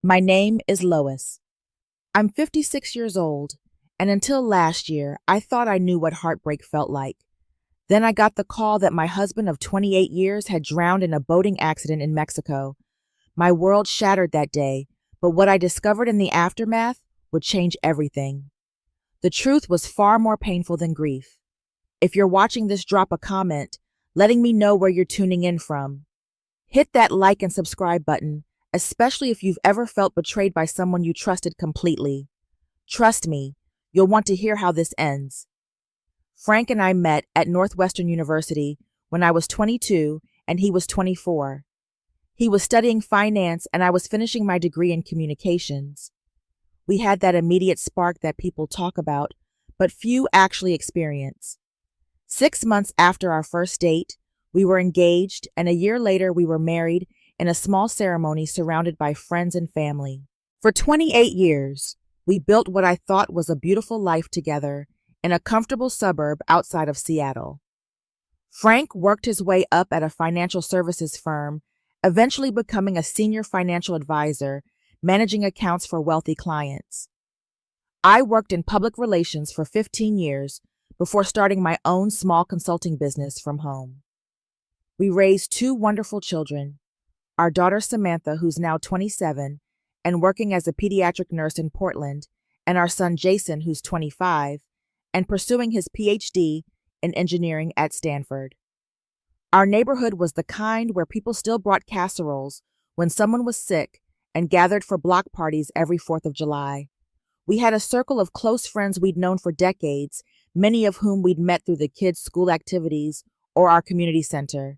My name is Lois. I'm 56 years old, and until last year, I thought I knew what heartbreak felt like. Then I got the call that my husband of 28 years had drowned in a boating accident in Mexico. My world shattered that day, but what I discovered in the aftermath would change everything. The truth was far more painful than grief. If you're watching this, drop a comment, letting me know where you're tuning in from. Hit that like and subscribe button, especially if you've ever felt betrayed by someone you trusted completely. Trust me, you'll want to hear how this ends. Frank and I met at Northwestern University when I was 22 and he was 24. He was studying finance and I was finishing my degree in communications. We had that immediate spark that people talk about, but few actually experience. 6 months after our first date, we were engaged, and a year later we were married in a small ceremony surrounded by friends and family. For 28 years, we built what I thought was a beautiful life together in a comfortable suburb outside of Seattle. Frank worked his way up at a financial services firm, eventually becoming a senior financial advisor, managing accounts for wealthy clients. I worked in public relations for 15 years before starting my own small consulting business from home. We raised two wonderful children, our daughter Samantha, who's now 27 and working as a pediatric nurse in Portland, and our son Jason, who's 25 and pursuing his PhD in engineering at Stanford. Our neighborhood was the kind where people still brought casseroles when someone was sick and gathered for block parties every 4th of July. We had a circle of close friends we'd known for decades, many of whom we'd met through the kids' school activities or our community center.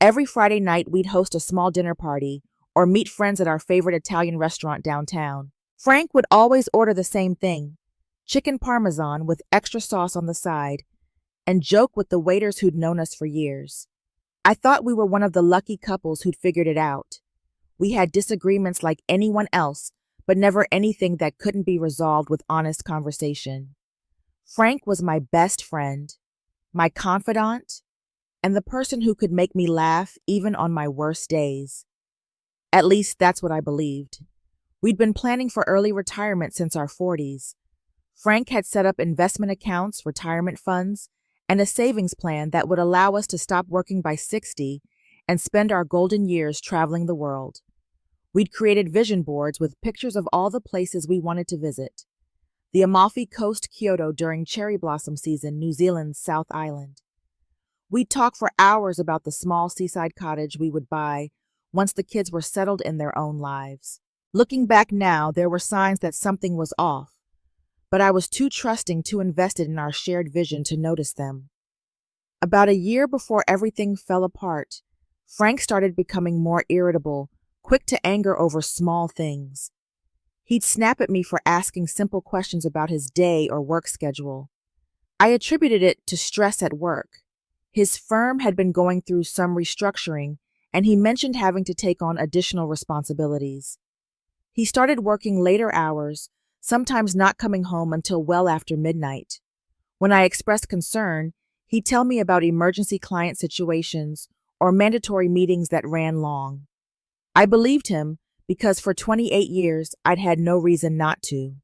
Every Friday night, we'd host a small dinner party or meet friends at our favorite Italian restaurant downtown. Frank would always order the same thing, chicken parmesan with extra sauce on the side, and joke with the waiters who'd known us for years. I thought we were one of the lucky couples who'd figured it out. We had disagreements like anyone else, but never anything that couldn't be resolved with honest conversation. Frank was my best friend, my confidant, and the person who could make me laugh even on my worst days. At least that's what I believed. We'd been planning for early retirement since our 40s. Frank had set up investment accounts, retirement funds, and a savings plan that would allow us to stop working by 60 and spend our golden years traveling the world. We'd created vision boards with pictures of all the places we wanted to visit. The Amalfi Coast, Kyoto during cherry blossom season, New Zealand's South Island. We'd talk for hours about the small seaside cottage we would buy once the kids were settled in their own lives. Looking back now, there were signs that something was off, but I was too trusting, too invested in our shared vision to notice them. About a year before everything fell apart, Frank started becoming more irritable, quick to anger over small things. He'd snap at me for asking simple questions about his day or work schedule. I attributed it to stress at work. His firm had been going through some restructuring, and he mentioned having to take on additional responsibilities. He started working later hours, sometimes not coming home until well after midnight. When I expressed concern, he'd tell me about emergency client situations or mandatory meetings that ran long. I believed him because for 28 years I'd had no reason not to.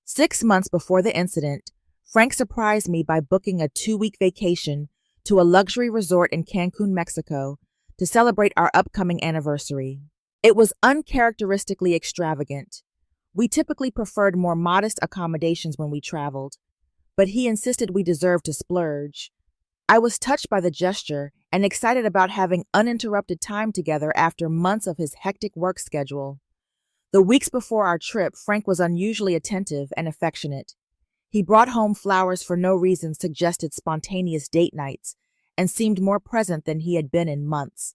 6 months before the incident, Frank surprised me by booking a 2-week vacation to a luxury resort in Cancun, Mexico, to celebrate our upcoming anniversary. It was uncharacteristically extravagant. We typically preferred more modest accommodations when we traveled, but he insisted we deserved to splurge. I was touched by the gesture and excited about having uninterrupted time together after months of his hectic work schedule. The weeks before our trip, Frank was unusually attentive and affectionate. He brought home flowers for no reason, suggested spontaneous date nights, and seemed more present than he had been in months.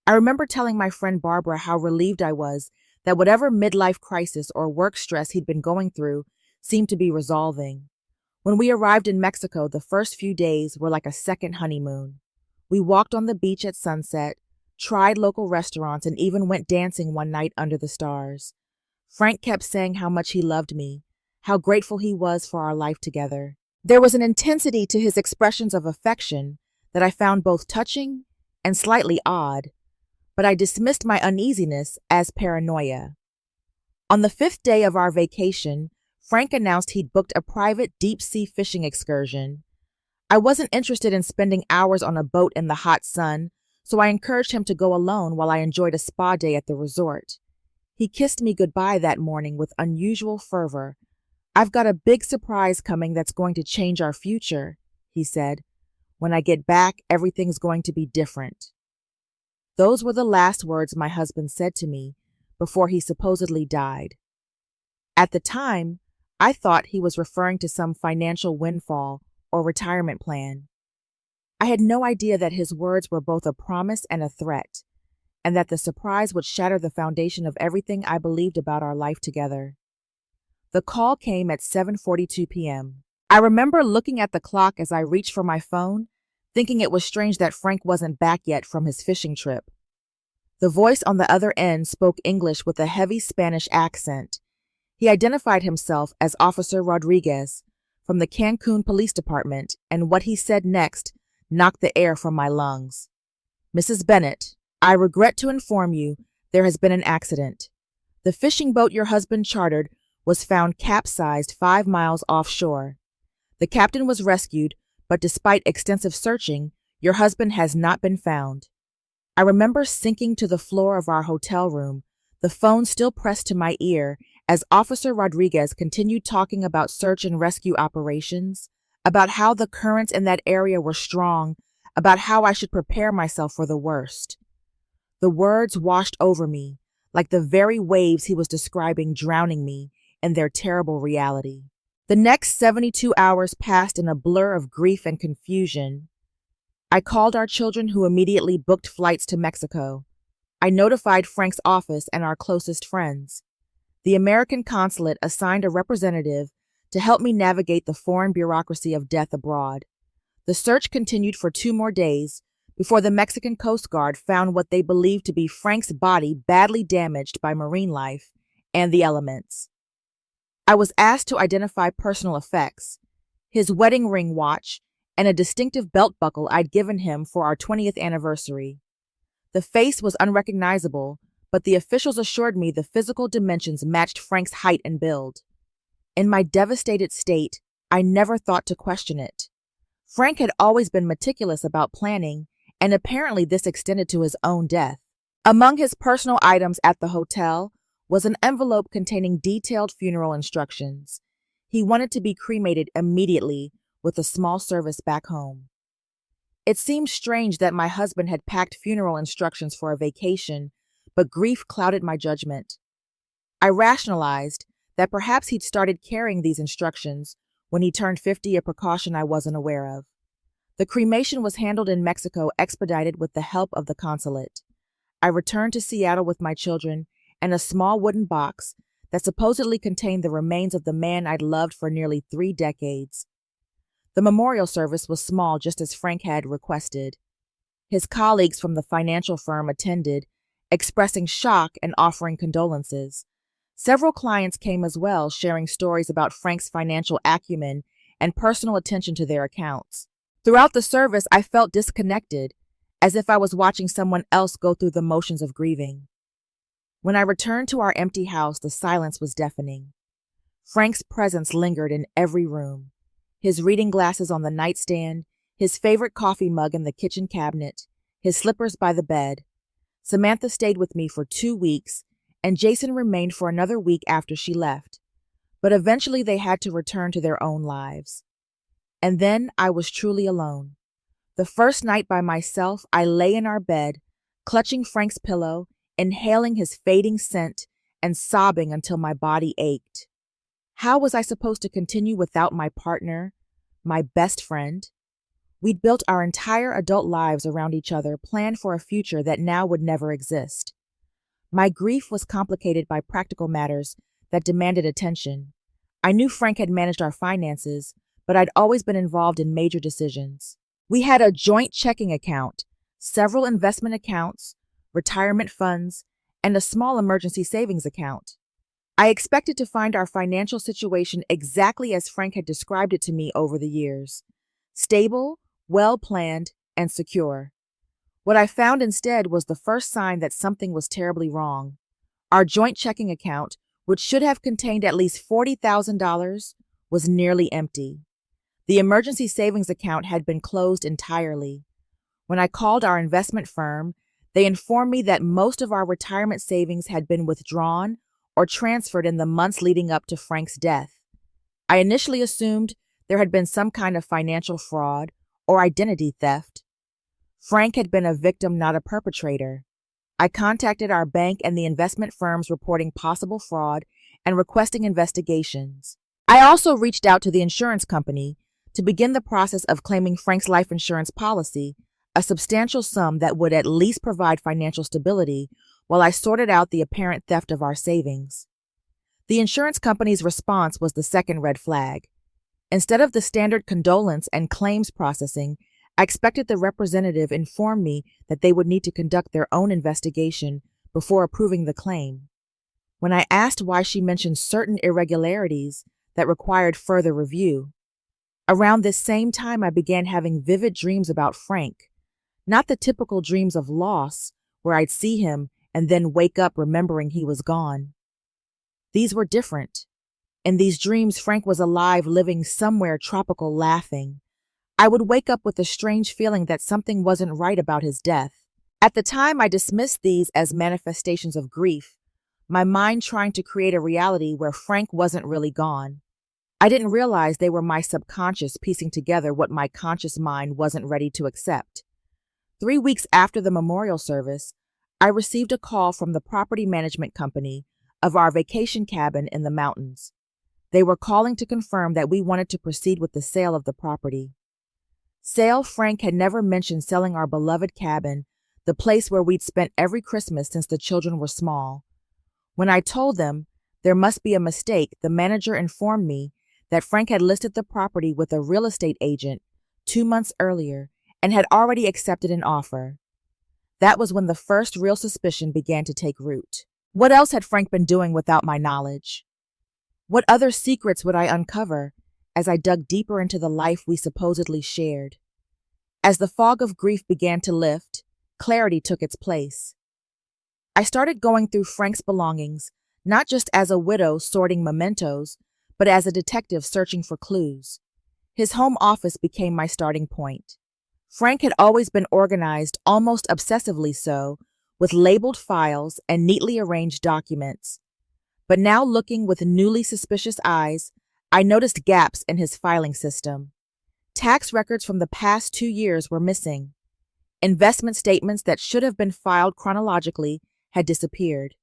I remember telling my friend Barbara how relieved I was that whatever midlife crisis or work stress he'd been going through seemed to be resolving. When we arrived in Mexico, the first few days were like a second honeymoon. We walked on the beach at sunset, tried local restaurants, and even went dancing one night under the stars. Frank kept saying how much he loved me, how grateful he was for our life together. There was an intensity to his expressions of affection that I found both touching and slightly odd, but I dismissed my uneasiness as paranoia. On the 5th day of our vacation, Frank announced he'd booked a private deep-sea fishing excursion. I wasn't interested in spending hours on a boat in the hot sun, so I encouraged him to go alone while I enjoyed a spa day at the resort. He kissed me goodbye that morning with unusual fervor. "I've got a big surprise coming that's going to change our future," he said. "When I get back, everything's going to be different." Those were the last words my husband said to me before he supposedly died. At the time, I thought he was referring to some financial windfall or retirement plan. I had no idea that his words were both a promise and a threat, and that the surprise would shatter the foundation of everything I believed about our life together. The call came at 7:42 p.m. I remember looking at the clock as I reached for my phone, thinking it was strange that Frank wasn't back yet from his fishing trip. The voice on the other end spoke English with a heavy Spanish accent. He identified himself as Officer Rodriguez from the Cancun Police Department, and what he said next knocked the air from my lungs. "Mrs. Bennett, I regret to inform you there has been an accident. The fishing boat your husband chartered was found capsized 5 miles offshore. The captain was rescued, but despite extensive searching, your husband has not been found." I remember sinking to the floor of our hotel room, the phone still pressed to my ear, as Officer Rodriguez continued talking about search and rescue operations, about how the currents in that area were strong, about how I should prepare myself for the worst. The words washed over me, like the very waves he was describing drowning me in their terrible reality. The next 72 hours passed in a blur of grief and confusion. I called our children, who immediately booked flights to Mexico. I notified Frank's office and our closest friends. The American consulate assigned a representative to help me navigate the foreign bureaucracy of death abroad. The search continued for 2 more days before the Mexican Coast Guard found what they believed to be Frank's body badly damaged by marine life and the elements. I was asked to identify personal effects, his wedding ring watch, and a distinctive belt buckle I'd given him for our 20th anniversary. The face was unrecognizable, but the officials assured me the physical dimensions matched Frank's height and build. In my devastated state, I never thought to question it. Frank had always been meticulous about planning, and apparently this extended to his own death. Among his personal items at the hotel was an envelope containing detailed funeral instructions. He wanted to be cremated immediately with a small service back home. It seemed strange that my husband had packed funeral instructions for a vacation, but grief clouded my judgment. I rationalized that perhaps he'd started carrying these instructions when he turned 50, a precaution I wasn't aware of. The cremation was handled in Mexico, expedited with the help of the consulate. I returned to Seattle with my children and a small wooden box that supposedly contained the remains of the man I'd loved for nearly 3 decades. The memorial service was small, just as Frank had requested. His colleagues from the financial firm attended, expressing shock and offering condolences. Several clients came as well, sharing stories about Frank's financial acumen and personal attention to their accounts. Throughout the service, I felt disconnected, as if I was watching someone else go through the motions of grieving. When I returned to our empty house, the silence was deafening. Frank's presence lingered in every room. His reading glasses on the nightstand, his favorite coffee mug in the kitchen cabinet, his slippers by the bed. Samantha stayed with me for 2 weeks, and Jason remained for another week after she left. But eventually they had to return to their own lives. And then I was truly alone. The first night by myself, I lay in our bed, clutching Frank's pillow, inhaling his fading scent, and sobbing until my body ached. How was I supposed to continue without my partner, my best friend? We'd built our entire adult lives around each other, planned for a future that now would never exist. My grief was complicated by practical matters that demanded attention. I knew Frank had managed our finances, but I'd always been involved in major decisions. We had a joint checking account, several investment accounts, retirement funds, and a small emergency savings account. I expected to find our financial situation exactly as Frank had described it to me over the years: stable, well-planned, and secure. What I found instead was the first sign that something was terribly wrong. Our joint checking account, which should have contained at least $40,000, was nearly empty. The emergency savings account had been closed entirely. When I called our investment firm, they informed me that most of our retirement savings had been withdrawn or transferred in the months leading up to Frank's death. I initially assumed there had been some kind of financial fraud or identity theft. Frank had been a victim, not a perpetrator. I contacted our bank and the investment firms reporting possible fraud and requesting investigations. I also reached out to the insurance company to begin the process of claiming Frank's life insurance policy, a substantial sum that would at least provide financial stability while I sorted out the apparent theft of our savings. The insurance company's response was the second red flag. Instead of the standard condolence and claims processing, I expected the representative inform me that they would need to conduct their own investigation before approving the claim. When I asked why, she mentioned certain irregularities that required further review. Around this same time, I began having vivid dreams about Frank, not the typical dreams of loss where I'd see him and then wake up remembering he was gone. These were different. In these dreams, Frank was alive, living somewhere tropical, laughing. I would wake up with a strange feeling that something wasn't right about his death. At the time, I dismissed these as manifestations of grief, my mind trying to create a reality where Frank wasn't really gone. I didn't realize they were my subconscious piecing together what my conscious mind wasn't ready to accept. 3 weeks after the memorial service, I received a call from the property management company of our vacation cabin in the mountains. They were calling to confirm that we wanted to proceed with the sale of the property. Frank had never mentioned selling our beloved cabin, the place where we'd spent every Christmas since the children were small. When I told them there must be a mistake, the manager informed me that Frank had listed the property with a real estate agent 2 months earlier and had already accepted an offer. That was when the first real suspicion began to take root. What else had Frank been doing without my knowledge? What other secrets would I uncover as I dug deeper into the life we supposedly shared? As the fog of grief began to lift, clarity took its place. I started going through Frank's belongings, not just as a widow sorting mementos, but as a detective searching for clues. His home office became my starting point. Frank had always been organized, almost obsessively so, with labeled files and neatly arranged documents. But now, looking with newly suspicious eyes, I noticed gaps in his filing system. Tax records from the past 2 years were missing. Investment statements that should have been filed chronologically had disappeared.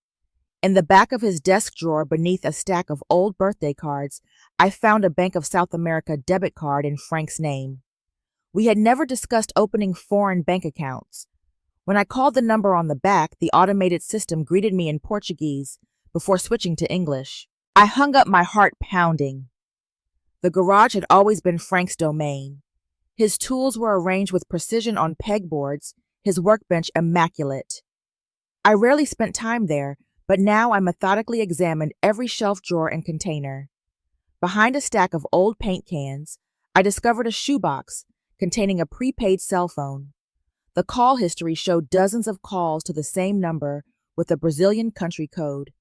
In the back of his desk drawer beneath a stack of old birthday cards, I found a Bank of South America debit card in Frank's name. We had never discussed opening foreign bank accounts. When I called the number on the back, the automated system greeted me in Portuguese before switching to English. I hung up, my heart pounding. The garage had always been Frank's domain. His tools were arranged with precision on pegboards, his workbench immaculate. I rarely spent time there, but now I methodically examined every shelf, drawer, and container. Behind a stack of old paint cans, I discovered a shoebox containing a prepaid cell phone. The call history showed dozens of calls to the same number with a Brazilian country code.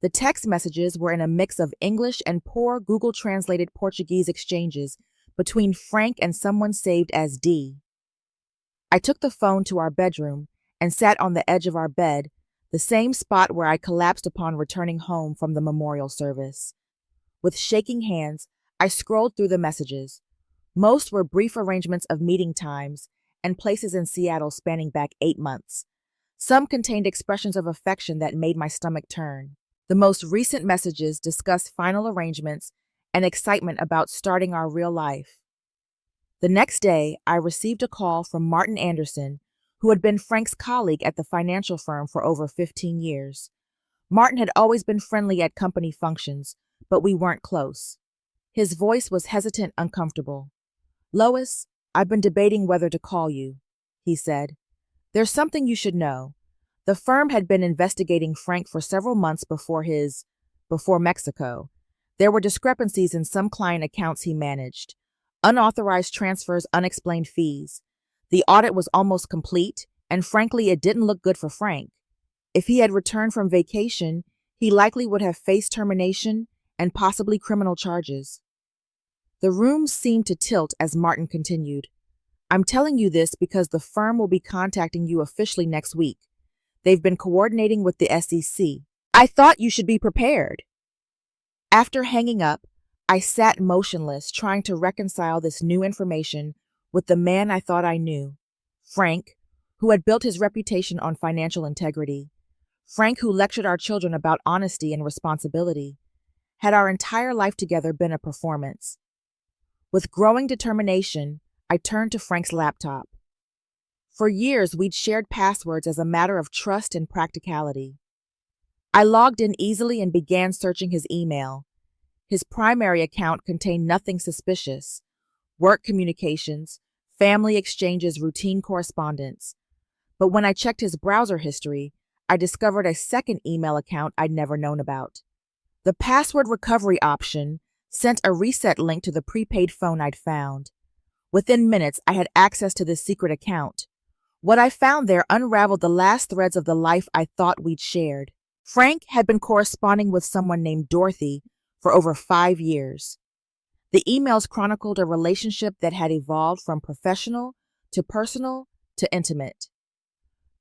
The text messages were in a mix of English and poor Google-translated Portuguese exchanges between Frank and someone saved as D. I took the phone to our bedroom and sat on the edge of our bed, the same spot where I collapsed upon returning home from the memorial service. With shaking hands, I scrolled through the messages. Most were brief arrangements of meeting times and places in Seattle spanning back 8 months. Some contained expressions of affection that made my stomach turn. The most recent messages discussed final arrangements and excitement about starting our real life. The next day, I received a call from Martin Anderson, who had been Frank's colleague at the financial firm for over 15 years. Martin had always been friendly at company functions, but we weren't close. His voice was hesitant, uncomfortable. "Lois, I've been debating whether to call you," he said. "There's something you should know. The firm had been investigating Frank for several months before Mexico. There were discrepancies in some client accounts he managed. Unauthorized transfers, unexplained fees. The audit was almost complete, and frankly, it didn't look good for Frank. If he had returned from vacation, he likely would have faced termination and possibly criminal charges. The room seemed to tilt as Martin continued. I'm telling you this because the firm will be contacting you officially next week. They've been coordinating with the SEC. I thought you should be prepared. After hanging up, I sat motionless, trying to reconcile this new information with the man I thought I knew, Frank, who had built his reputation on financial integrity. Frank, who lectured our children about honesty and responsibility. Had our entire life together been a performance? With growing determination, I turned to Frank's laptop. For years, we'd shared passwords as a matter of trust and practicality. I logged in easily and began searching his email. His primary account contained nothing suspicious: work communications, family exchanges, routine correspondence. But when I checked his browser history, I discovered a second email account I'd never known about. The password recovery option sent a reset link to the prepaid phone I'd found. Within minutes, I had access to this secret account. What I found there unraveled the last threads of the life I thought we'd shared. Frank had been corresponding with someone named Dorothy for over 5 years. The emails chronicled a relationship that had evolved from professional to personal to intimate.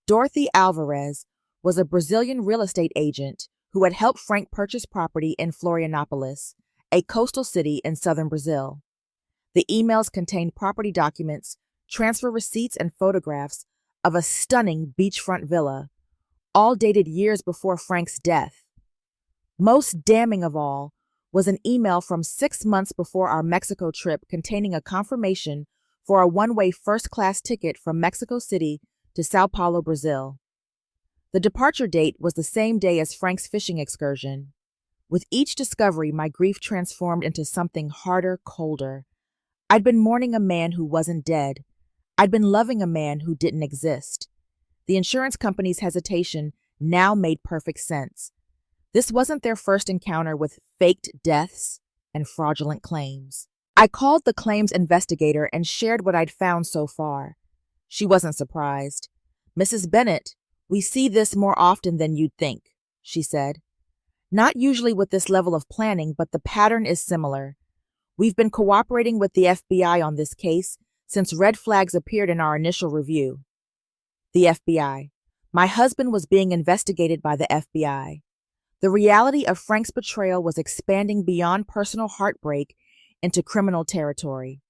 Dorothy Alvarez was a Brazilian real estate agent who had helped Frank purchase property in Florianópolis, a coastal city in southern Brazil. The emails contained property documents, transfer receipts, and photographs of a stunning beachfront villa, all dated years before Frank's death. Most damning of all was an email from 6 months before our Mexico trip containing a confirmation for a one-way first-class ticket from Mexico City to Sao Paulo, Brazil. The departure date was the same day as Frank's fishing excursion. With each discovery, my grief transformed into something harder, colder. I'd been mourning a man who wasn't dead. I'd been loving a man who didn't exist. The insurance company's hesitation now made perfect sense. This wasn't their first encounter with faked deaths and fraudulent claims. I called the claims investigator and shared what I'd found so far. She wasn't surprised. "Mrs. Bennett, we see this more often than you'd think," she said. "Not usually with this level of planning, but the pattern is similar. We've been cooperating with the FBI on this case since red flags appeared in our initial review." The FBI. My husband was being investigated by the FBI. The reality of Frank's betrayal was expanding beyond personal heartbreak into criminal territory.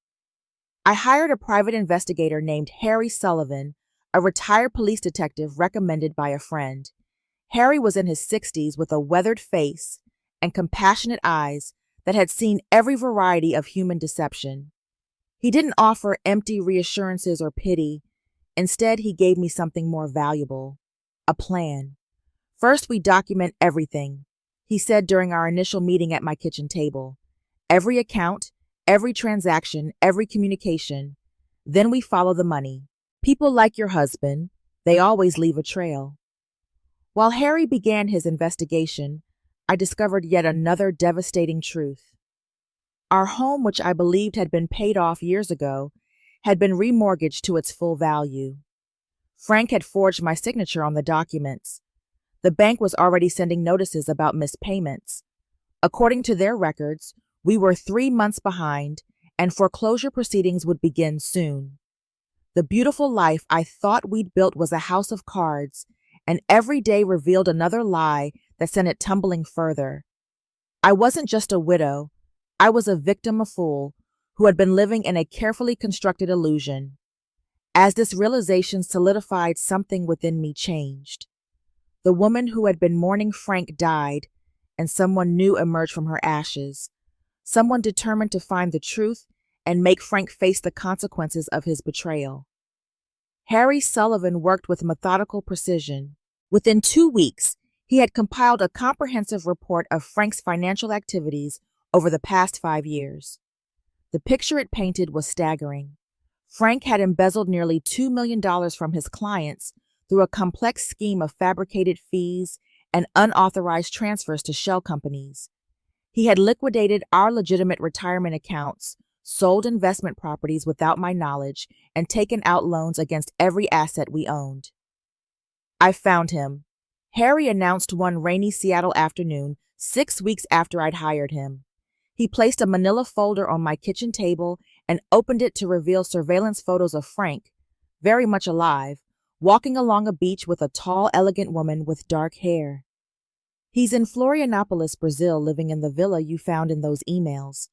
I hired a private investigator named Harry Sullivan, a retired police detective recommended by a friend. Harry was in his 60s with a weathered face and compassionate eyes that had seen every variety of human deception. He didn't offer empty reassurances or pity. Instead, he gave me something more valuable: a plan. "First, we document everything," he said during our initial meeting at my kitchen table. "Every account, every transaction, every communication. Then we follow the money. People like your husband, they always leave a trail." While Harry began his investigation, I discovered yet another devastating truth. Our home, which I believed had been paid off years ago, had been remortgaged to its full value. Frank had forged my signature on the documents. The bank was already sending notices about missed payments. According to their records, we were 3 months behind, and foreclosure proceedings would begin soon. The beautiful life I thought we'd built was a house of cards, and every day revealed another lie that sent it tumbling further. I wasn't just a widow. I was a victim, a fool, who had been living in a carefully constructed illusion. As this realization solidified, something within me changed. The woman who had been mourning Frank died, and someone new emerged from her ashes. Someone determined to find the truth and make Frank face the consequences of his betrayal. Harry Sullivan worked with methodical precision. Within 2 weeks, he had compiled a comprehensive report of Frank's financial activities over the past 5 years. The picture it painted was staggering. Frank had embezzled nearly $2 million from his clients through a complex scheme of fabricated fees and unauthorized transfers to shell companies. He had liquidated our legitimate retirement accounts, sold investment properties without my knowledge, and taken out loans against every asset we owned. I found him. Harry announced one rainy Seattle afternoon, 6 weeks after I'd hired him. He placed a manila folder on my kitchen table and opened it to reveal surveillance photos of Frank, very much alive, walking along a beach with a tall, elegant woman with dark hair. He's in Florianopolis, Brazil, living in the villa you found in those emails.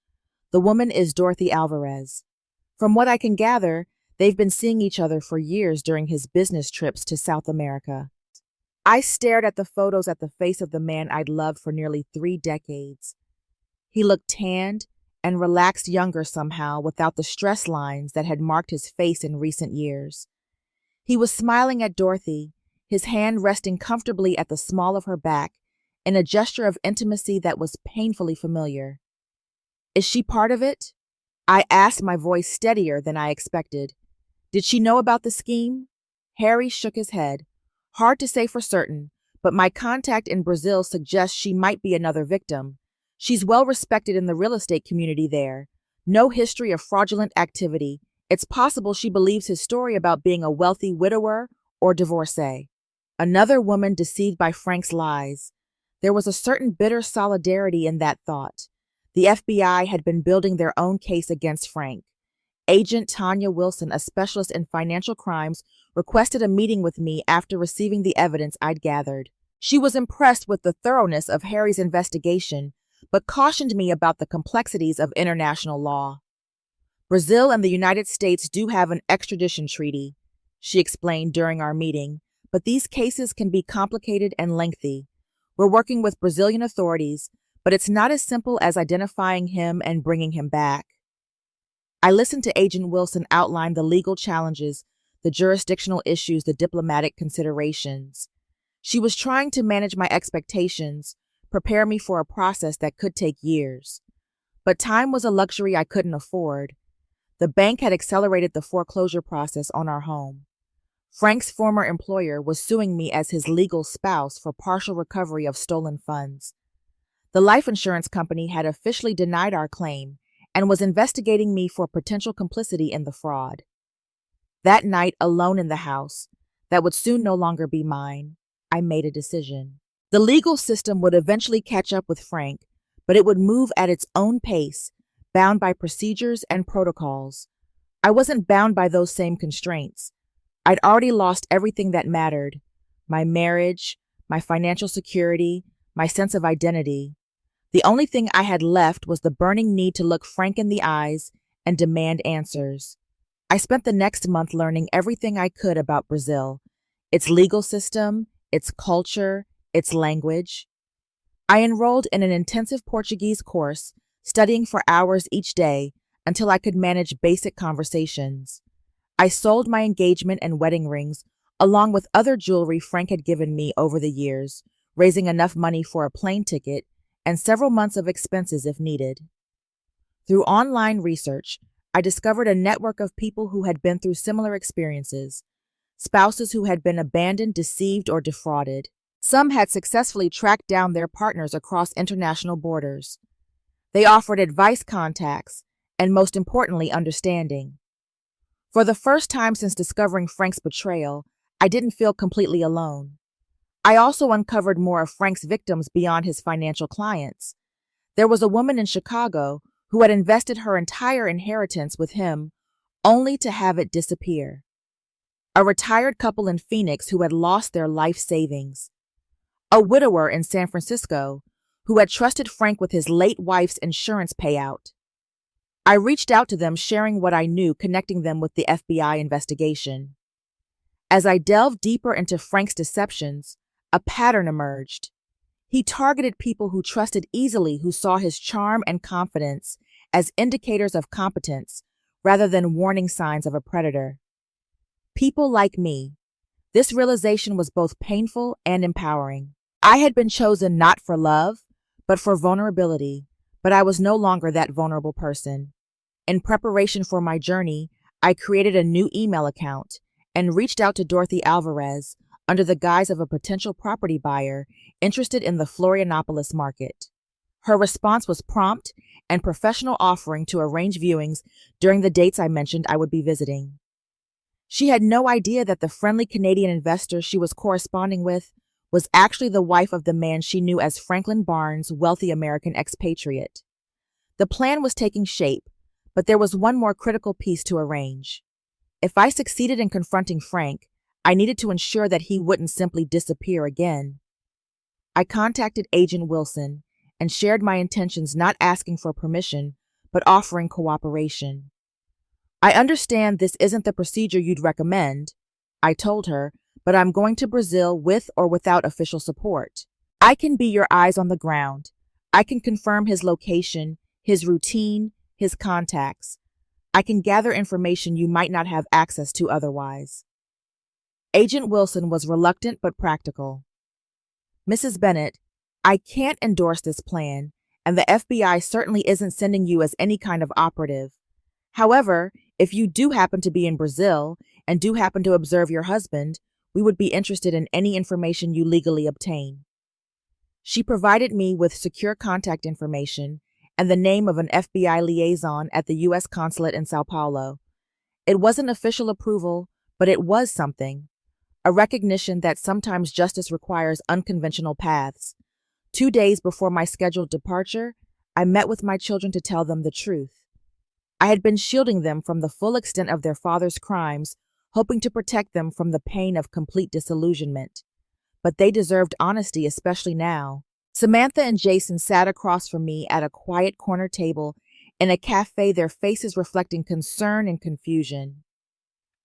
The woman is Dorothy Alvarez. From what I can gather, they've been seeing each other for years during his business trips to South America. I stared at the photos at the face of the man I'd loved for nearly 3 decades. He looked tanned and relaxed younger somehow without the stress lines that had marked his face in recent years. He was smiling at Dorothy, his hand resting comfortably at the small of her back in a gesture of intimacy that was painfully familiar. Is she part of it? I asked, my voice steadier than I expected. Did she know about the scheme? Harry shook his head. Hard to say for certain, but my contact in Brazil suggests she might be another victim. She's well respected in the real estate community there. No history of fraudulent activity. It's possible she believes his story about being a wealthy widower or divorcee. Another woman deceived by Frank's lies. There was a certain bitter solidarity in that thought. The FBI had been building their own case against Frank. Agent Tanya Wilson, a specialist in financial crimes, requested a meeting with me after receiving the evidence I'd gathered. She was impressed with the thoroughness of Harry's investigation, but cautioned me about the complexities of international law. Brazil and the United States do have an extradition treaty, she explained during our meeting, but these cases can be complicated and lengthy. We're working with Brazilian authorities, but it's not as simple as identifying him and bringing him back. I listened to Agent Wilson outline the legal challenges, the jurisdictional issues, the diplomatic considerations. She was trying to manage my expectations, prepare me for a process that could take years. But time was a luxury I couldn't afford. The bank had accelerated the foreclosure process on our home. Frank's former employer was suing me as his legal spouse for partial recovery of stolen funds. The life insurance company had officially denied our claim and was investigating me for potential complicity in the fraud. That night, alone in the house, that would soon no longer be mine, I made a decision. The legal system would eventually catch up with Frank, but it would move at its own pace, bound by procedures and protocols. I wasn't bound by those same constraints. I'd already lost everything that mattered: my marriage, my financial security, my sense of identity. The only thing I had left was the burning need to look Frank in the eyes and demand answers. I spent the next month learning everything I could about Brazil, its legal system, its culture, its language. I enrolled in an intensive Portuguese course, studying for hours each day until I could manage basic conversations. I sold my engagement and wedding rings, along with other jewelry Frank had given me over the years, raising enough money for a plane ticket and several months of expenses if needed. Through online research, I discovered a network of people who had been through similar experiences, spouses who had been abandoned, deceived, or defrauded. Some had successfully tracked down their partners across international borders. They offered advice, contacts, and most importantly, understanding. For the first time since discovering Frank's betrayal, I didn't feel completely alone. I also uncovered more of Frank's victims beyond his financial clients. There was a woman in Chicago who had invested her entire inheritance with him, only to have it disappear. A retired couple in Phoenix who had lost their life savings. A widower in San Francisco who had trusted Frank with his late wife's insurance payout. I reached out to them, sharing what I knew, connecting them with the FBI investigation. As I delved deeper into Frank's deceptions, a pattern emerged. He targeted people who trusted easily, who saw his charm and confidence as indicators of competence rather than warning signs of a predator. People like me. This realization was both painful and empowering. I had been chosen not for love, but for vulnerability, but I was no longer that vulnerable person. In preparation for my journey, I created a new email account and reached out to Dorothy Alvarez under the guise of a potential property buyer interested in the Florianopolis market. Her response was prompt and professional, offering to arrange viewings during the dates I mentioned I would be visiting. She had no idea that the friendly Canadian investor she was corresponding with was actually the wife of the man she knew as Franklin Barnes, wealthy American expatriate. The plan was taking shape, but there was one more critical piece to arrange. If I succeeded in confronting Frank, I needed to ensure that he wouldn't simply disappear again. I contacted Agent Wilson and shared my intentions, not asking for permission, but offering cooperation. I understand this isn't the procedure you'd recommend, I told her, but I'm going to Brazil with or without official support. I can be your eyes on the ground. I can confirm his location, his routine, his contacts. I can gather information you might not have access to otherwise. Agent Wilson was reluctant but practical. Mrs. Bennett, I can't endorse this plan, and the FBI certainly isn't sending you as any kind of operative. However, if you do happen to be in Brazil and do happen to observe your husband, we would be interested in any information you legally obtain. She provided me with secure contact information and the name of an FBI liaison at the U.S. consulate in Sao Paulo. It wasn't official approval, but it was something. A recognition that sometimes justice requires unconventional paths. 2 days before my scheduled departure, I met with my children to tell them the truth. I had been shielding them from the full extent of their father's crimes, hoping to protect them from the pain of complete disillusionment. But they deserved honesty, especially now. Samantha and Jason sat across from me at a quiet corner table in a cafe, their faces reflecting concern and confusion.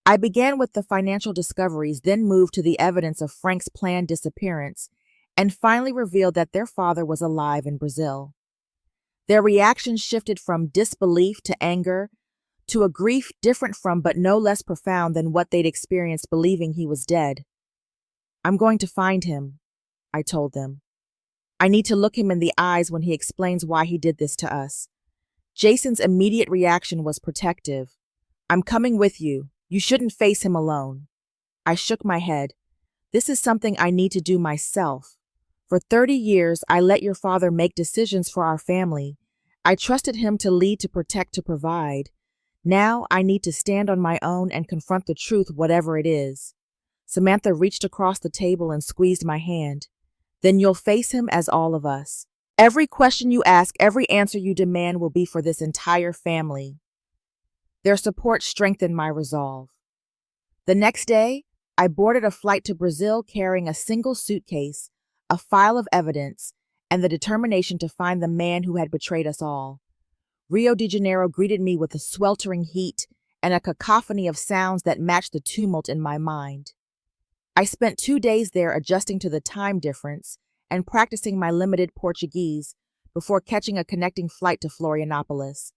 I began with the financial discoveries, then moved to the evidence of Frank's planned disappearance, and finally revealed that their father was alive in Brazil. Their reactions shifted from disbelief to anger to a grief different from but no less profound than what they'd experienced believing he was dead. I'm going to find him, I told them. I need to look him in the eyes when he explains why he did this to us. Jason's immediate reaction was protective. I'm coming with you. You shouldn't face him alone. I shook my head. This is something I need to do myself. For 30 years, I let your father make decisions for our family. I trusted him to lead, to protect, to provide. Now I need to stand on my own and confront the truth, whatever it is. Samantha reached across the table and squeezed my hand. Then you'll face him as all of us. Every question you ask, every answer you demand will be for this entire family. Their support strengthened my resolve. The next day, I boarded a flight to Brazil carrying a single suitcase, a file of evidence, and the determination to find the man who had betrayed us all. Rio de Janeiro greeted me with a sweltering heat and a cacophony of sounds that matched the tumult in my mind. I spent 2 days there adjusting to the time difference and practicing my limited Portuguese before catching a connecting flight to Florianopolis.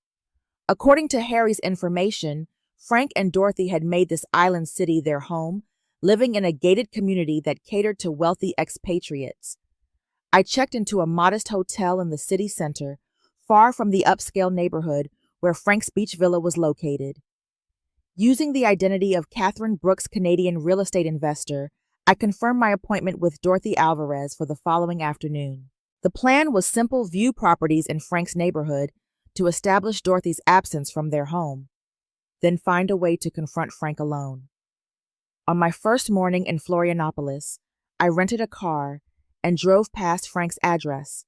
According to Harry's information, Frank and Dorothy had made this island city their home, living in a gated community that catered to wealthy expatriates. I checked into a modest hotel in the city center, far from the upscale neighborhood where Frank's beach villa was located. Using the identity of Catherine Brooks, Canadian real estate investor, I confirmed my appointment with Dorothy Alvarez for the following afternoon. The plan was simple: view properties in Frank's neighborhood to establish Dorothy's absence from their home, then find a way to confront Frank alone. On my first morning in Florianopolis, I rented a car and drove past Frank's address,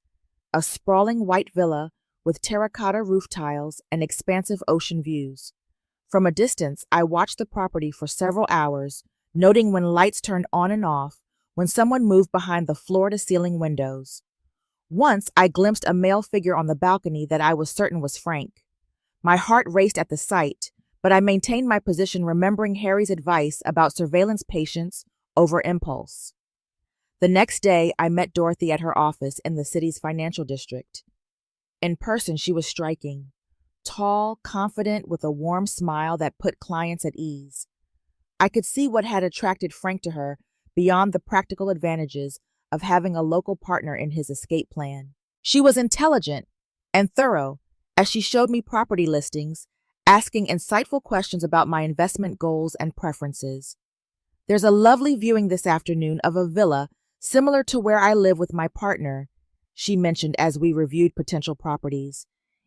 a sprawling white villa with terracotta roof tiles and expansive ocean views. From a distance, I watched the property for several hours, noting when lights turned on and off, when someone moved behind the floor-to-ceiling windows. Once, I glimpsed a male figure on the balcony that I was certain was Frank. My heart raced at the sight, but I maintained my position, remembering Harry's advice about surveillance patience over impulse. The next day, I met Dorothy at her office in the city's financial district. In person, she was striking. Tall, confident, with a warm smile that put clients at ease. I could see what had attracted Frank to her beyond the practical advantages of having a local partner in his escape plan. She was intelligent and thorough as she showed me property listings, asking insightful questions about my investment goals and preferences. There's a lovely viewing this afternoon of a villa similar to where I live with my partner, she mentioned as we reviewed potential properties.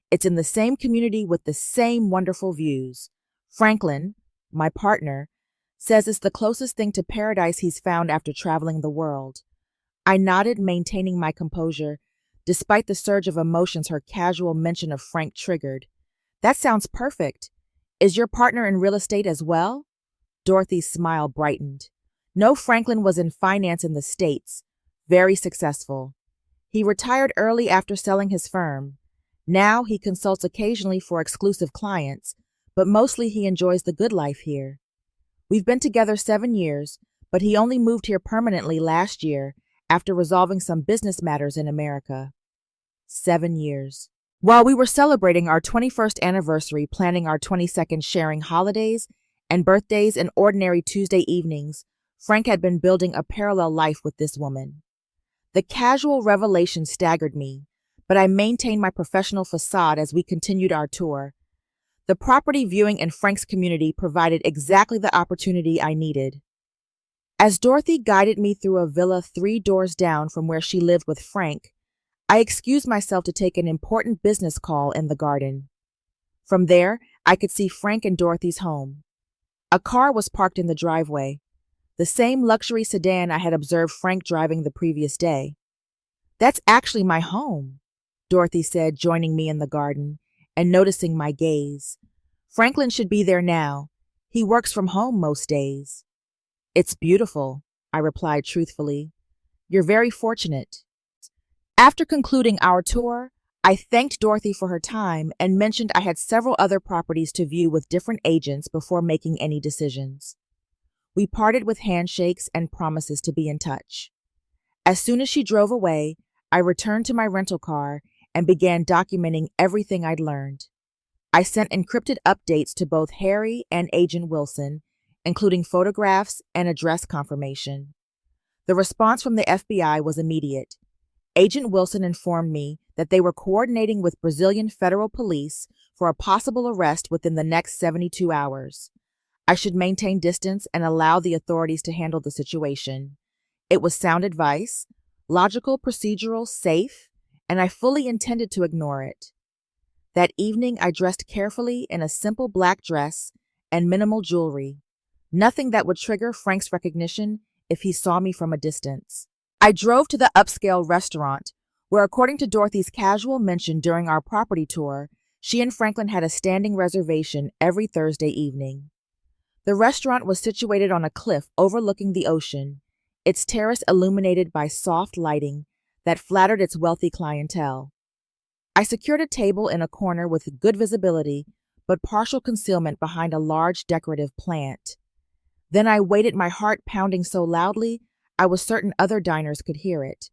It's in the same community with the same wonderful views. Franklin, my partner, says it's the closest thing to paradise he's found after traveling the world. I nodded, maintaining my composure, despite the surge of emotions her casual mention of Frank triggered. That sounds perfect. Is your partner in real estate as well? Dorothy's smile brightened. No, Franklin was in finance in the States. Very successful. He retired early after selling his firm. Now he consults occasionally for exclusive clients, but mostly he enjoys the good life here. We've been together 7 years, but he only moved here permanently last year after resolving some business matters in America. 7 years. While we were celebrating our 21st anniversary, planning our 22nd, sharing holidays and birthdays and ordinary Tuesday evenings, Frank had been building a parallel life with this woman. The casual revelation staggered me, but I maintained my professional facade as we continued our tour. The property viewing in Frank's community provided exactly the opportunity I needed. As Dorothy guided me through a villa 3 doors down from where she lived with Frank, I excused myself to take an important business call in the garden. From there, I could see Frank and Dorothy's home. A car was parked in the driveway, the same luxury sedan I had observed Frank driving the previous day. That's actually my home, Dorothy said, joining me in the garden and noticing my gaze. Franklin should be there now. He works from home most days. It's beautiful, I replied truthfully. You're very fortunate. After concluding our tour, I thanked Dorothy for her time and mentioned I had several other properties to view with different agents before making any decisions. We parted with handshakes and promises to be in touch. As soon as she drove away, I returned to my rental car and began documenting everything I'd learned. I sent encrypted updates to both Harry and Agent Wilson, including photographs and address confirmation. The response from the FBI was immediate. Agent Wilson informed me that they were coordinating with Brazilian federal police for a possible arrest within the next 72 hours. I should maintain distance and allow the authorities to handle the situation. It was sound advice, logical, procedural, safe, and I fully intended to ignore it. That evening, I dressed carefully in a simple black dress and minimal jewelry, nothing that would trigger Frank's recognition if he saw me from a distance. I drove to the upscale restaurant, where, according to Dorothy's casual mention during our property tour, she and Franklin had a standing reservation every Thursday evening. The restaurant was situated on a cliff overlooking the ocean, its terrace illuminated by soft lighting that flattered its wealthy clientele. I secured a table in a corner with good visibility, but partial concealment behind a large decorative plant. Then I waited, my heart pounding so loudly I was certain other diners could hear it.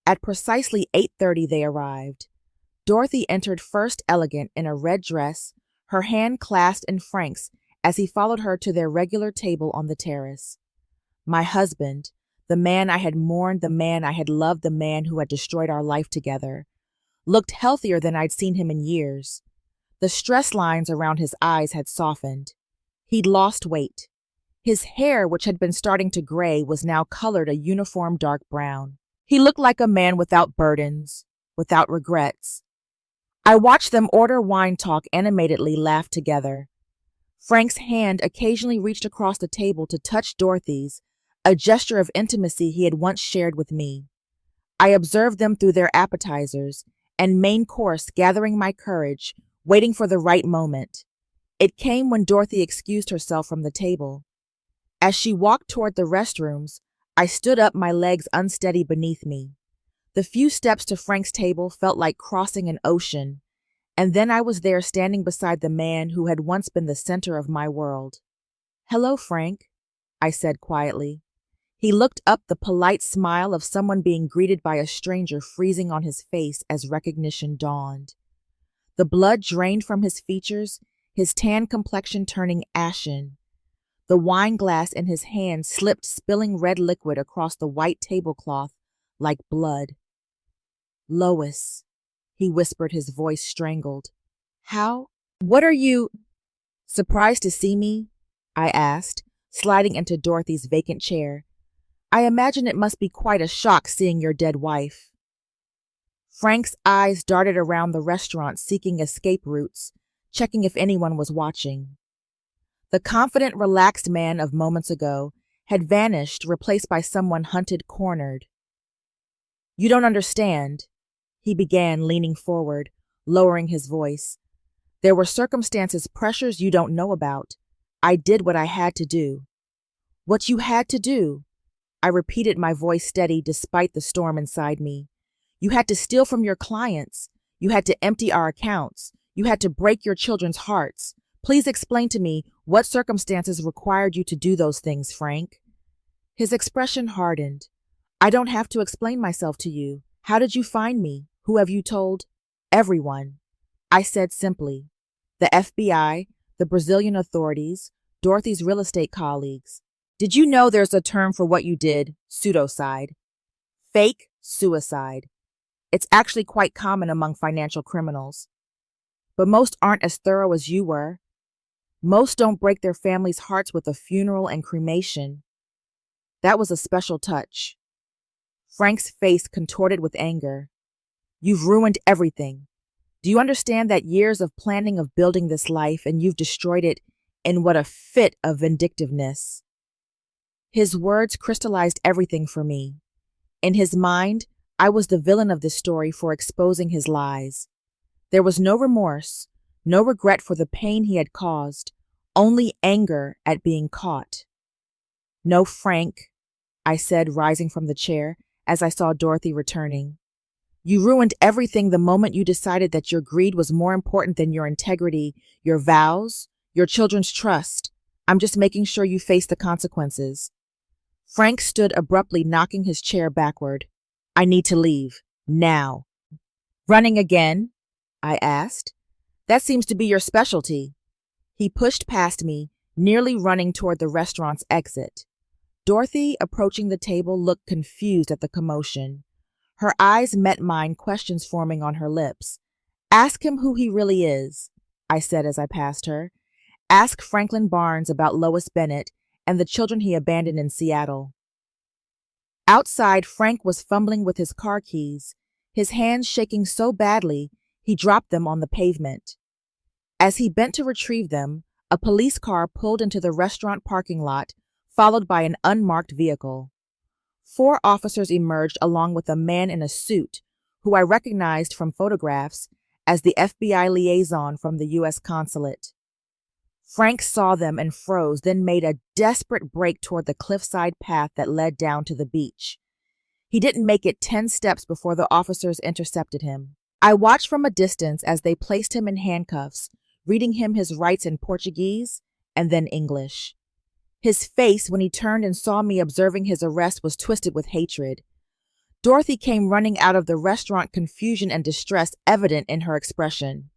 At precisely 8:30 they arrived. Dorothy entered first, elegant in a red dress, her hand clasped in Frank's as he followed her to their regular table on the terrace. My husband, the man I had mourned, the man I had loved, the man who had destroyed our life together, looked healthier than I'd seen him in years. The stress lines around his eyes had softened. He'd lost weight. His hair, which had been starting to gray, was now colored a uniform dark brown. He looked like a man without burdens, without regrets. I watched them order wine, talk animatedly, laugh together. Frank's hand occasionally reached across the table to touch Dorothy's, a gesture of intimacy he had once shared with me. I observed them through their appetizers and main course, gathering my courage, waiting for the right moment. It came when Dorothy excused herself from the table. As she walked toward the restrooms, I stood up, my legs unsteady beneath me. The few steps to Frank's table felt like crossing an ocean, and then I was there standing beside the man who had once been the center of my world. "Hello, Frank," I said quietly. He looked up, the polite smile of someone being greeted by a stranger freezing on his face as recognition dawned. The blood drained from his features, his tan complexion turning ashen. The wine glass in his hand slipped, spilling red liquid across the white tablecloth like blood. "Lois," he whispered, his voice strangled. What are you—" "Surprised to see me?" I asked, sliding into Dorothy's vacant chair. "I imagine it must be quite a shock seeing your dead wife." Frank's eyes darted around the restaurant, seeking escape routes, checking if anyone was watching. The confident, relaxed man of moments ago had vanished, replaced by someone hunted, cornered. You don't understand, he began, leaning forward, lowering his voice. There were circumstances, pressures you don't know about. I did what I had to do. What you had to do? I repeated, my voice steady despite the storm inside me. You had to steal from your clients. You had to empty our accounts. You had to break your children's hearts. Please explain to me what circumstances required you to do those things, Frank. His expression hardened. I don't have to explain myself to you. How did you find me? Who have you told? Everyone. I said simply. The FBI, the Brazilian authorities, Dorothy's real estate colleagues. Did you know there's a term for what you did? Pseudocide. Fake suicide. It's actually quite common among financial criminals. But most aren't as thorough as you were. Most don't break their families' hearts with a funeral and cremation. That was a special touch. Frank's face contorted with anger. You've ruined everything. Do you understand that years of planning of building this life and you've destroyed it in what a fit of vindictiveness? His words crystallized everything for me. In his mind, I was the villain of this story for exposing his lies. There was no remorse, no regret for the pain he had caused, only anger at being caught. No, Frank, I said, rising from the chair as I saw Dorothy returning. You ruined everything the moment you decided that your greed was more important than your integrity, your vows, your children's trust. I'm just making sure you face the consequences. Frank stood abruptly, knocking his chair backward. I need to leave. Now. Running again? I asked. That seems to be your specialty. He pushed past me, nearly running toward the restaurant's exit. Dorothy, approaching the table, looked confused at the commotion. Her eyes met mine, questions forming on her lips. Ask him who he really is, I said as I passed her. Ask Franklin Barnes about Lois Bennett and the children he abandoned in Seattle. Outside, Frank was fumbling with his car keys, his hands shaking so badly he dropped them on the pavement. As he bent to retrieve them, a police car pulled into the restaurant parking lot, followed by an unmarked vehicle. 4 officers emerged along with a man in a suit, who I recognized from photographs as the FBI liaison from the U.S. consulate. Frank saw them and froze, then made a desperate break toward the cliffside path that led down to the beach. He didn't make it 10 steps before the officers intercepted him. I watched from a distance as they placed him in handcuffs, reading him his rights in Portuguese and then English. His face, when he turned and saw me observing his arrest, was twisted with hatred. Dorothy came running out of the restaurant, confusion and distress evident in her expression.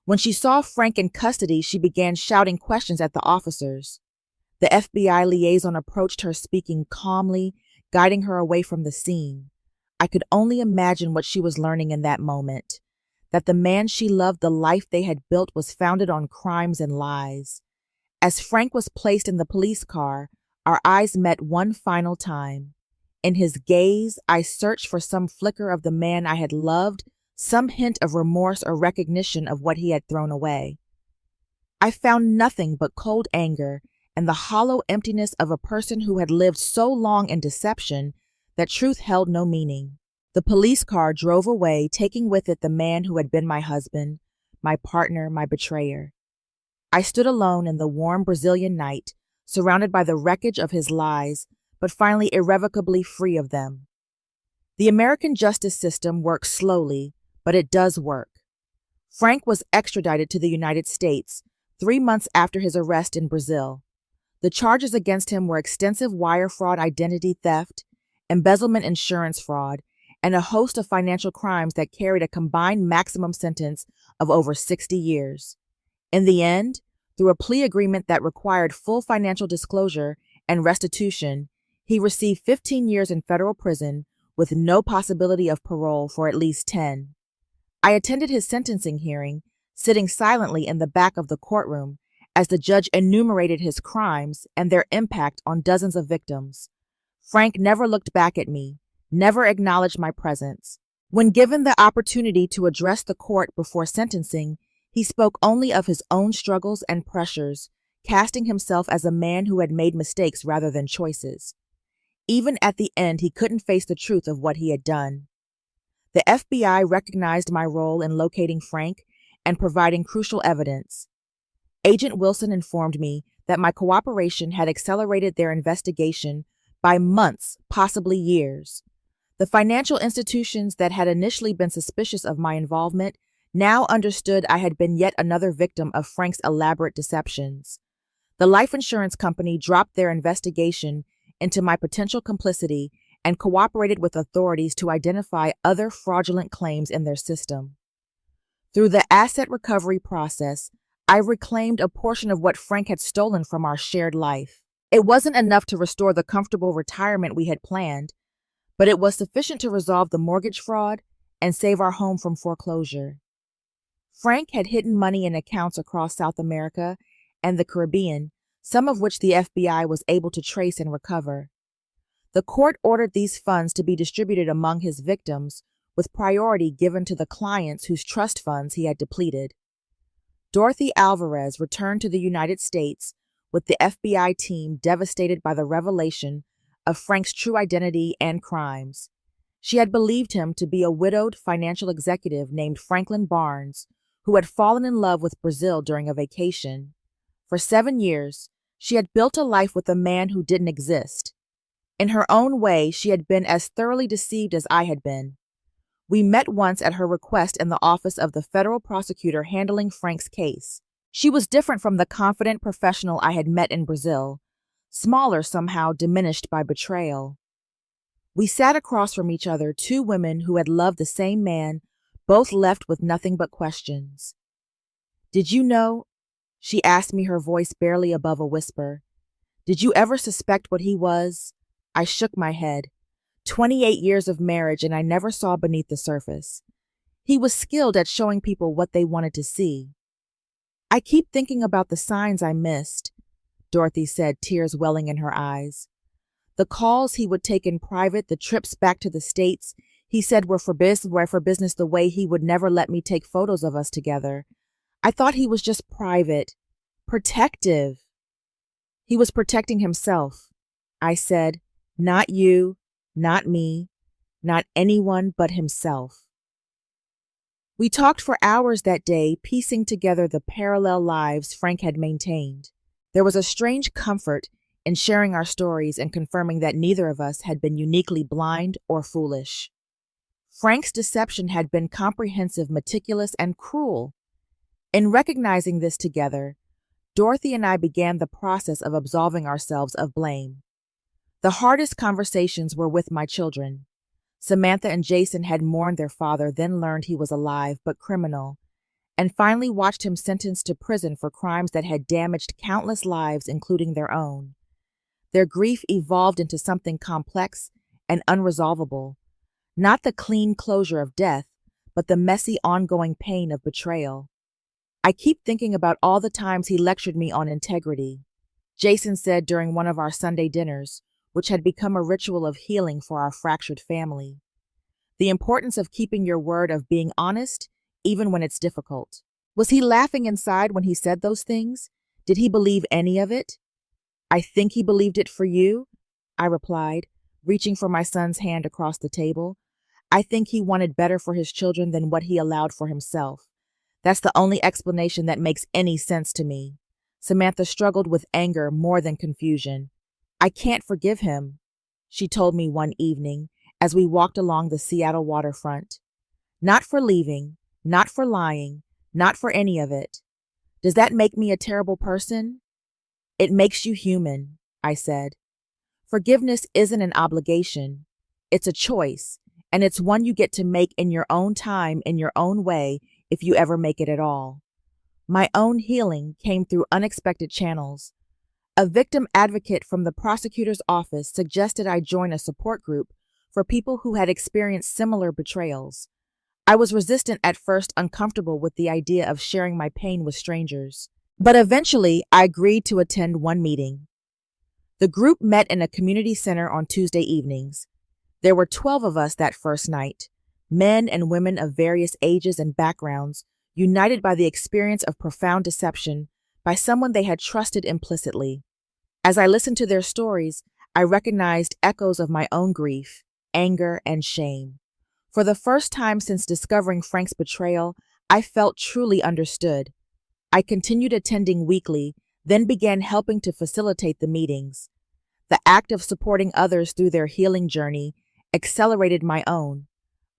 When she saw Frank in custody, she began shouting questions at the officers. The FBI liaison approached her, speaking calmly, guiding her away from the scene. I could only imagine what she was learning in that moment, that the man she loved, the life they had built, was founded on crimes and lies. As Frank was placed in the police car, our eyes met one final time. In his gaze, I searched for some flicker of the man I had loved, some hint of remorse or recognition of what he had thrown away. I found nothing but cold anger and the hollow emptiness of a person who had lived so long in deception that truth held no meaning. The police car drove away, taking with it the man who had been my husband, my partner, my betrayer. I stood alone in the warm Brazilian night, surrounded by the wreckage of his lies, but finally irrevocably free of them. The American justice system works slowly, but it does work. Frank was extradited to the United States 3 months after his arrest in Brazil. The charges against him were extensive wire fraud, identity theft, embezzlement, insurance fraud, and a host of financial crimes that carried a combined maximum sentence of over 60 years. In the end, through a plea agreement that required full financial disclosure and restitution, he received 15 years in federal prison with no possibility of parole for at least 10. I attended his sentencing hearing, sitting silently in the back of the courtroom as the judge enumerated his crimes and their impact on dozens of victims. Frank never looked back at me, never acknowledged my presence. When given the opportunity to address the court before sentencing, he spoke only of his own struggles and pressures, casting himself as a man who had made mistakes rather than choices. Even at the end, he couldn't face the truth of what he had done. The FBI recognized my role in locating Frank and providing crucial evidence. Agent Wilson informed me that my cooperation had accelerated their investigation by months, possibly years. The financial institutions that had initially been suspicious of my involvement now understood I had been yet another victim of Frank's elaborate deceptions. The life insurance company dropped their investigation into my potential complicity and cooperated with authorities to identify other fraudulent claims in their system. Through the asset recovery process, I reclaimed a portion of what Frank had stolen from our shared life. It wasn't enough to restore the comfortable retirement we had planned, but it was sufficient to resolve the mortgage fraud and save our home from foreclosure. Frank had hidden money in accounts across South America and the Caribbean, some of which the FBI was able to trace and recover. The court ordered these funds to be distributed among his victims, with priority given to the clients whose trust funds he had depleted. Dorothy Alvarez returned to the United States with the FBI team devastated by the revelation of Frank's true identity and crimes. She had believed him to be a widowed financial executive named Franklin Barnes, who had fallen in love with Brazil during a vacation. For 7 years, she had built a life with a man who didn't exist. In her own way, she had been as thoroughly deceived as I had been. We met once at her request in the office of the federal prosecutor handling Frank's case. She was different from the confident professional I had met in Brazil, smaller somehow, diminished by betrayal. We sat across from each other, two women who had loved the same man, both left with nothing but questions. "Did you know?" she asked me, her voice barely above a whisper. "Did you ever suspect what he was?" I shook my head. 28 years of marriage, and I never saw beneath the surface. He was skilled at showing people what they wanted to see. "I keep thinking about the signs I missed," Dorothy said, tears welling in her eyes. "The calls he would take in private, the trips back to the States, he said were for business the way he would never let me take photos of us together. I thought he was just private, protective." "He was protecting himself," I said. "Not you, not me, not anyone but himself." We talked for hours that day, piecing together the parallel lives Frank had maintained. There was a strange comfort in sharing our stories and confirming that neither of us had been uniquely blind or foolish. Frank's deception had been comprehensive, meticulous, and cruel. In recognizing this together, Dorothy and I began the process of absolving ourselves of blame. The hardest conversations were with my children. Samantha and Jason had mourned their father, then learned he was alive but criminal, and finally watched him sentenced to prison for crimes that had damaged countless lives, including their own. Their grief evolved into something complex and unresolvable, not the clean closure of death, but the messy ongoing pain of betrayal. "I keep thinking about all the times he lectured me on integrity," Jason said during one of our Sunday dinners, which had become a ritual of healing for our fractured family. "The importance of keeping your word, of being honest, even when it's difficult." Was he laughing inside when he said those things? Did he believe any of it? "I think he believed it for you," I replied, reaching for my son's hand across the table. "I think he wanted better for his children than what he allowed for himself. That's the only explanation that makes any sense to me." Samantha struggled with anger more than confusion. "I can't forgive him," she told me one evening as we walked along the Seattle waterfront. "Not for leaving, not for lying, not for any of it. Does that make me a terrible person?" "It makes you human," I said. "Forgiveness isn't an obligation. It's a choice, and it's one you get to make in your own time, in your own way, if you ever make it at all." My own healing came through unexpected channels. A victim advocate from the prosecutor's office suggested I join a support group for people who had experienced similar betrayals. I was resistant at first, uncomfortable with the idea of sharing my pain with strangers. But eventually, I agreed to attend one meeting. The group met in a community center on Tuesday evenings. There were 12 of us that first night, men and women of various ages and backgrounds, united by the experience of profound deception by someone they had trusted implicitly. As I listened to their stories, I recognized echoes of my own grief, anger, and shame. For the first time since discovering Frank's betrayal, I felt truly understood. I continued attending weekly, then began helping to facilitate the meetings. The act of supporting others through their healing journey accelerated my own.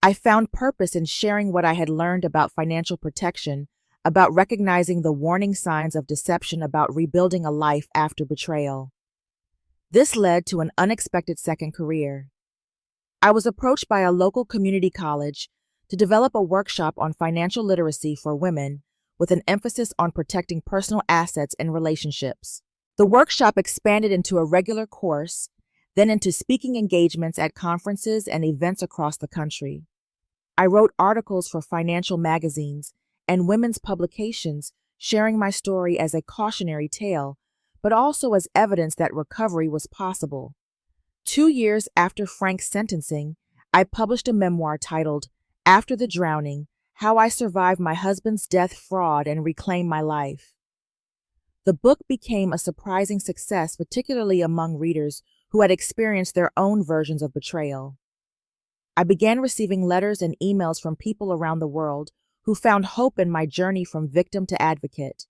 I found purpose in sharing what I had learned about financial protection, about recognizing the warning signs of deception, about rebuilding a life after betrayal. This led to an unexpected second career. I was approached by a local community college to develop a workshop on financial literacy for women with an emphasis on protecting personal assets and relationships. The workshop expanded into a regular course, then into speaking engagements at conferences and events across the country. I wrote articles for financial magazines and women's publications, sharing my story as a cautionary tale, but also as evidence that recovery was possible. 2 years after Frank's sentencing, I published a memoir titled After the Drowning: How I Survived My Husband's Death Fraud and Reclaimed My Life. The book became a surprising success, particularly among readers who had experienced their own versions of betrayal. I began receiving letters and emails from people around the world who found hope in my journey from victim to advocate.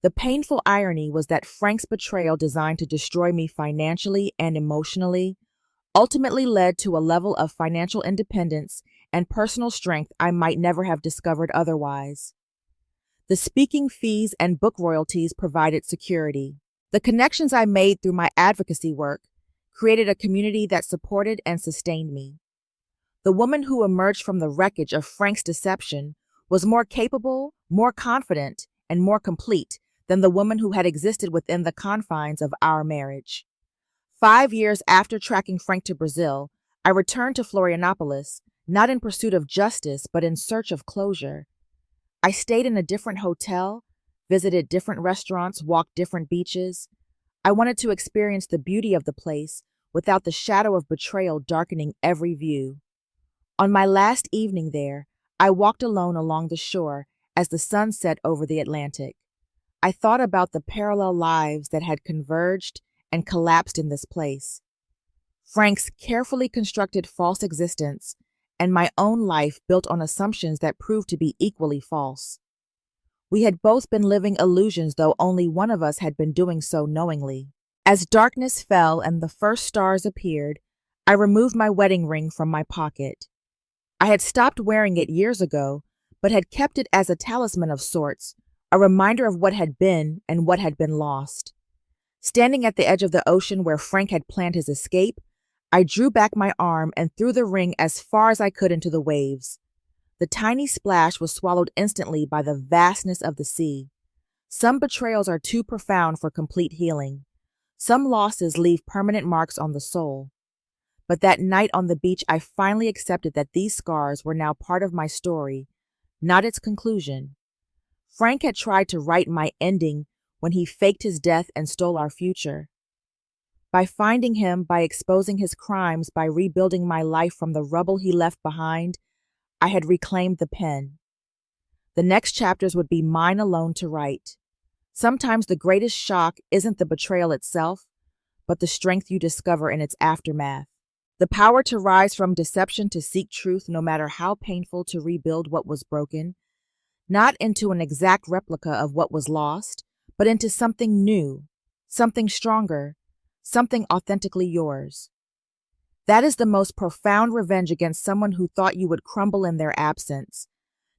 The painful irony was that Frank's betrayal, designed to destroy me financially and emotionally, ultimately led to a level of financial independence and personal strength I might never have discovered otherwise. The speaking fees and book royalties provided security. The connections I made through my advocacy work created a community that supported and sustained me. The woman who emerged from the wreckage of Frank's deception was more capable, more confident, and more complete than the woman who had existed within the confines of our marriage. 5 years after tracking Frank to Brazil, I returned to Florianopolis, not in pursuit of justice, but in search of closure. I stayed in a different hotel, visited different restaurants, walked different beaches. I wanted to experience the beauty of the place without the shadow of betrayal darkening every view. On my last evening there, I walked alone along the shore as the sun set over the Atlantic. I thought about the parallel lives that had converged and collapsed in this place. Frank's carefully constructed false existence and my own life built on assumptions that proved to be equally false. We had both been living illusions, though only one of us had been doing so knowingly. As darkness fell and the first stars appeared, I removed my wedding ring from my pocket. I had stopped wearing it years ago, but had kept it as a talisman of sorts, a reminder of what had been and what had been lost. Standing at the edge of the ocean where Frank had planned his escape, I drew back my arm and threw the ring as far as I could into the waves. The tiny splash was swallowed instantly by the vastness of the sea. Some betrayals are too profound for complete healing. Some losses leave permanent marks on the soul. But that night on the beach, I finally accepted that these scars were now part of my story, not its conclusion. Frank had tried to write my ending when he faked his death and stole our future. By finding him, by exposing his crimes, by rebuilding my life from the rubble he left behind, I had reclaimed the pen. The next chapters would be mine alone to write. Sometimes the greatest shock isn't the betrayal itself, but the strength you discover in its aftermath. The power to rise from deception, to seek truth, no matter how painful, to rebuild what was broken, not into an exact replica of what was lost, but into something new, something stronger, something authentically yours. That is the most profound revenge against someone who thought you would crumble in their absence,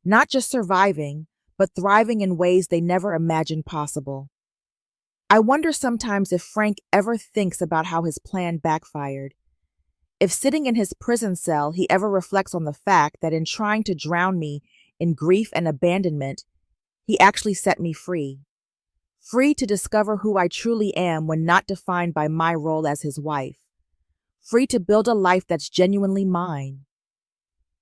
not just surviving, but thriving in ways they never imagined possible. I wonder sometimes if Frank ever thinks about how his plan backfired. If sitting in his prison cell, he ever reflects on the fact that in trying to drown me in grief and abandonment, he actually set me free. Free to discover who I truly am when not defined by my role as his wife. Free to build a life that's genuinely mine.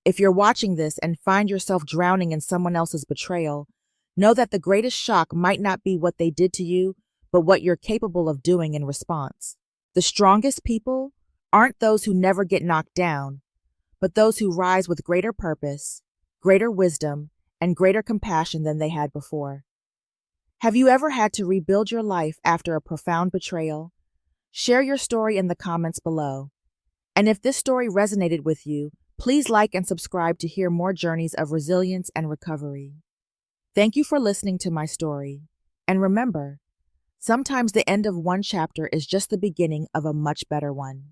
If you're watching this and find yourself drowning in someone else's betrayal, know that the greatest shock might not be what they did to you, but what you're capable of doing in response. The strongest people aren't those who never get knocked down, but those who rise with greater purpose, greater wisdom, and greater compassion than they had before. Have you ever had to rebuild your life after a profound betrayal? Share your story in the comments below. And if this story resonated with you, please like and subscribe to hear more journeys of resilience and recovery. Thank you for listening to my story. And remember, sometimes the end of one chapter is just the beginning of a much better one.